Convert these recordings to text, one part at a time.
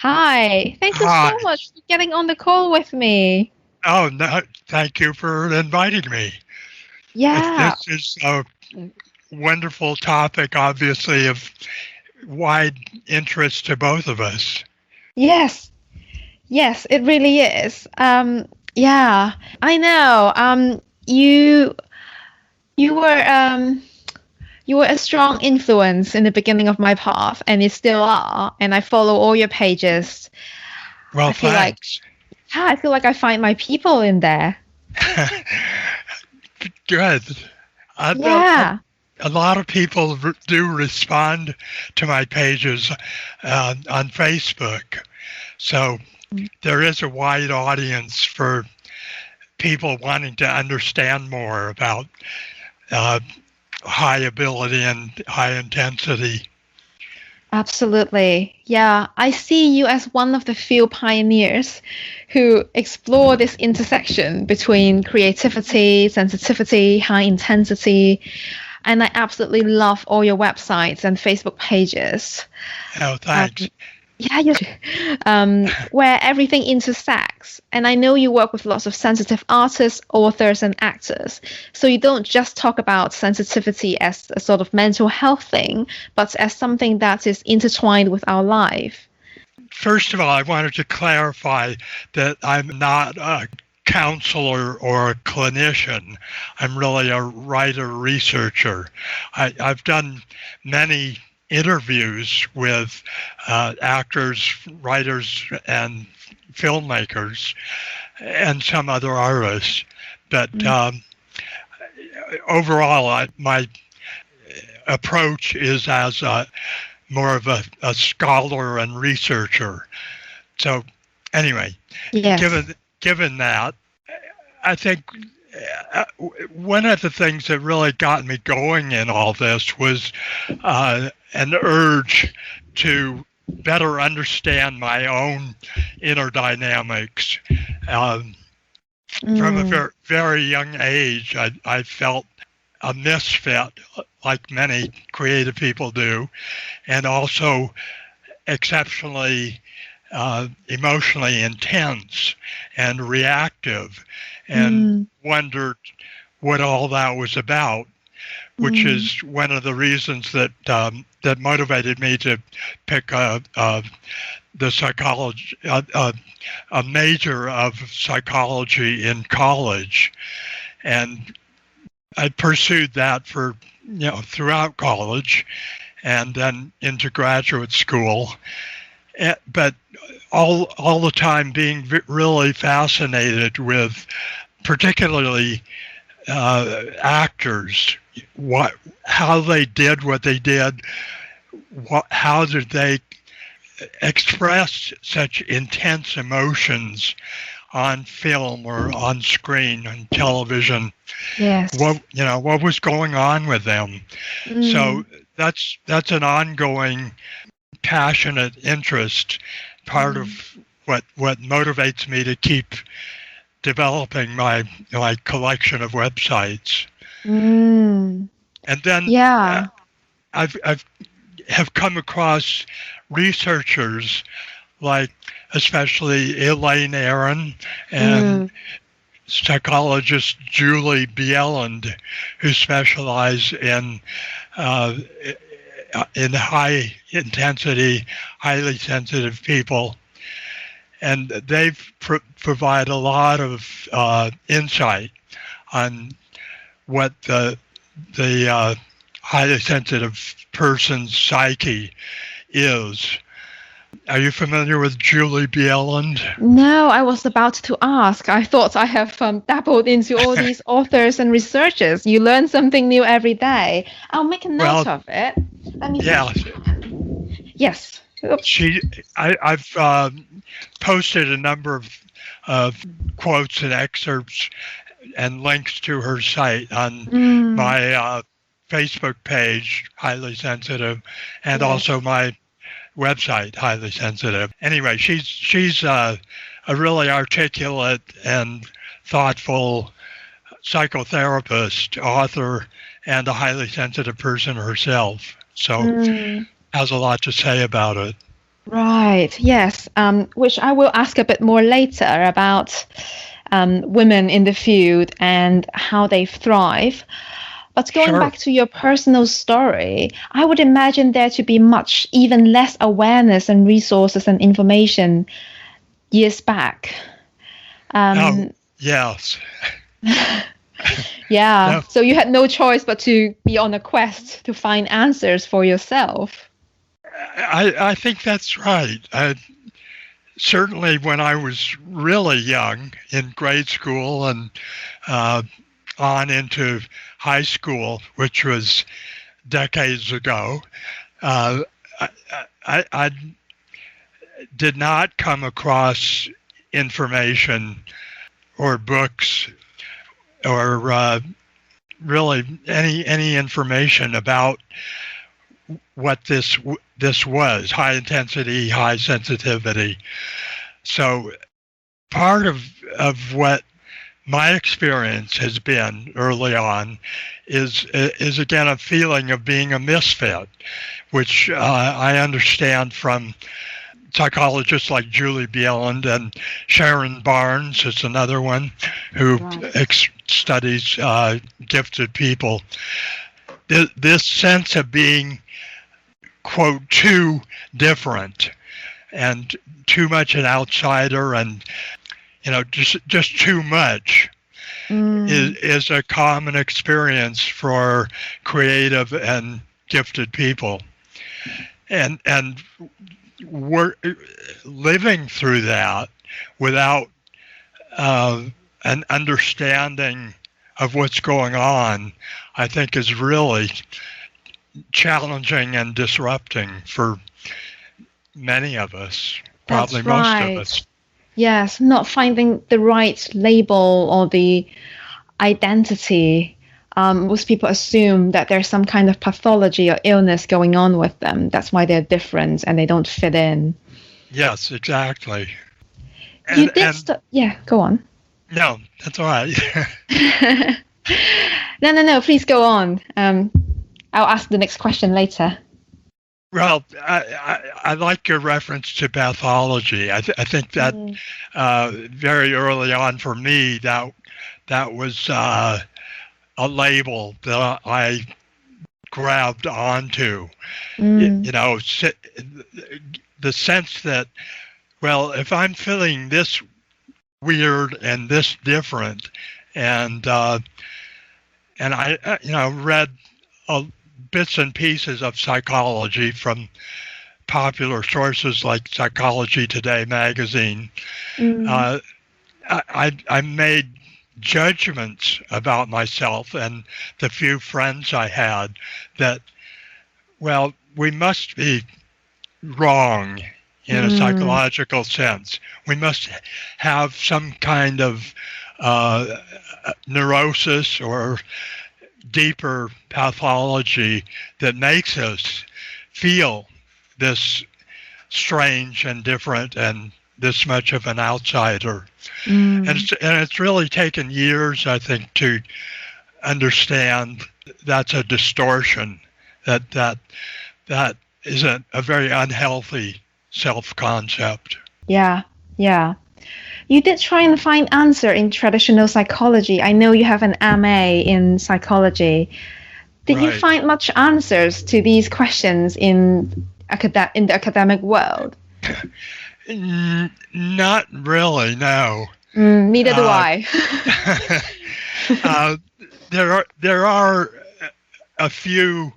Hi, thank you Hi. so much for getting on the call with me. Oh, no, thank you for inviting me. Yeah, This is a wonderful topic, obviously, of wide interest to both of us. yes, yes, it really is. Yeah, I know. You were you were a strong influence in the beginning of my path, and you still are. And I follow all your pages. Well, I feel like, thanks. yeah, I feel like I find my people in there. Good. Yeah. A lot of people do respond to my pages on Facebook. So there is a wide audience for people wanting to understand more about uh, high ability and high intensity. Absolutely. Yeah, I see you as one of the few pioneers who explore this intersection between creativity, sensitivity, high intensity, and I absolutely love all your websites and Facebook pages. Oh, thanks. Um, yeah, you where everything intersects. And I know you work with lots of sensitive artists, authors, and actors. So you don't just talk about sensitivity as a sort of mental health thing, but as something that is intertwined with our life. First of all, I wanted to clarify that I'm not a counselor or a clinician. I'm really a writer researcher. I've done many interviews with actors, writers, and filmmakers, and some other artists. But Mm. overall, my approach is as more of a scholar and researcher. So anyway, Yes. given that, I think one of the things that really got me going in all this was an urge to better understand my own inner dynamics. Um, from a Mm. very, very young age, I felt a misfit, like many creative people do, and also exceptionally emotionally intense and reactive, and Mm. wondered what all that was about, which Mm. is one of the reasons that motivated me to pick the psychology a major of psychology in college, and I pursued that for throughout college and then into graduate school. But all the time being really fascinated with particularly actors, what how they did what they did, how did they express such intense emotions on film or on screen on television. Yes. What was going on with them. So Mm. that's an ongoing passionate interest, part Mm. of what motivates me to keep developing my collection of websites. Mm. And then Yeah. I've have come across researchers like especially Elaine Aron and Mm. psychologist Julie Bieland, who specialize uh, in high intensity, highly sensitive people, and they provide a lot of insight on what the highly sensitive person's psyche is. Are you familiar with Julie Bieland? No, I was about to ask. I thought I have dabbled into all these authors and researchers. You learn something new every day. I'll make a note Well, of it. Let me yeah, see. Yes. Oops. I've posted a number of quotes and excerpts and links to her site on Mm. my Facebook page, Highly Sensitive, and also Yes. my website, Highly Sensitive. Anyway, she's a really articulate and thoughtful psychotherapist, author, and a highly sensitive person herself. So Mm. has a lot to say about it. Right. Yes. Which I will ask a bit more later about women in the field and how they thrive. But going Sure. back to your personal story, I would imagine there to be much, even less awareness and resources and information years back. Oh, Um, yes. yeah. No, So you had no choice but to be on a quest to find answers for yourself. I think that's right. Certainly when I was really young in grade school and uh, on into high school, which was decades ago, uh, I did not come across information or books or really any information about what this was high intensity, high sensitivity. So part of what my experience has been early on is again a feeling of being a misfit, which I understand from psychologists like Julie Bieland, and Sharon Barnes is another one who studies gifted people. This sense of being, quote, too different and too much an outsider and just too much is a common experience for creative and gifted people. And we're living through that without an understanding of what's going on, I think is really challenging and disrupting for many of us, probably That's most of right. us. Yes, not finding the right label or the identity. Most people assume that there's some kind of pathology or illness going on with them. That's why they're different and they don't fit in. Yes, exactly. You And did yeah, go on. no, that's all right. No. Please go on. I'll ask the next question later. Well, I like your reference to pathology. I think that very early on for me, that was a label that I grabbed onto. The sense that, well, if I'm feeling this weird and this different, and I read bits and pieces of psychology from popular sources like Psychology Today magazine. I made judgments about myself and the few friends I had that, well, we must be wrong in a psychological sense. We must have some kind of neurosis or deeper pathology that makes us feel this strange and different and this much of an outsider. And it's really taken years, I think, to understand that's a distortion, that isn't a very unhealthy self-concept. Yeah. You did try and find answer in traditional psychology. I know you have an MA in psychology. Did you find much answers to these questions in the academic world? Not really, no. Neither do I. There are a few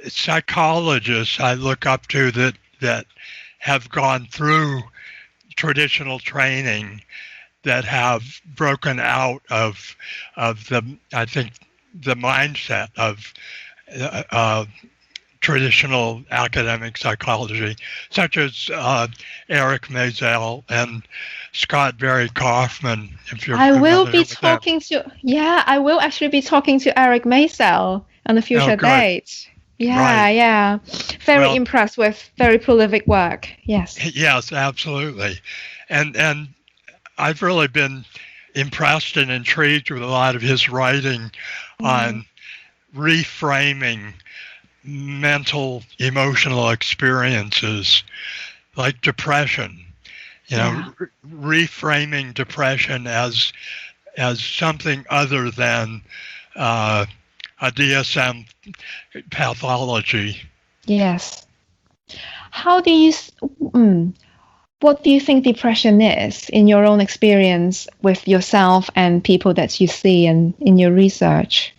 psychologists I look up to that have gone through traditional training that have broken out of I think the mindset of traditional academic psychology, such as Eric Maisel and Scott Barry Kaufman. If you're I will be with them. I will actually be talking to Eric Maisel on a future date. Yeah. Very impressed with very prolific work. Yes. Yes, absolutely. And I've really been impressed and intrigued with a lot of his writing on reframing mental, emotional experiences like depression. Reframing depression as something other than a DSM pathology. Yes. How do you, what do you think depression is in your own experience with yourself and people that you see and in your research?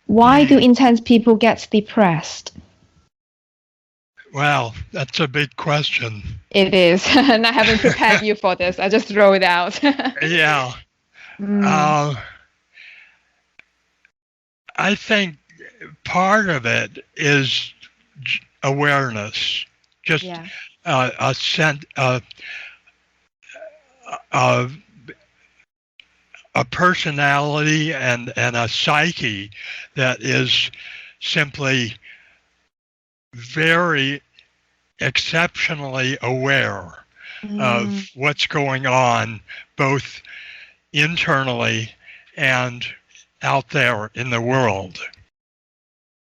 Why do intense people get depressed? Well, that's a big question. It is. And I haven't prepared you for this. I just throw it out. Yeah. I think part of it is awareness, just a sense, a personality and a psyche that is simply very exceptionally aware of what's going on, both internally and out there in the world.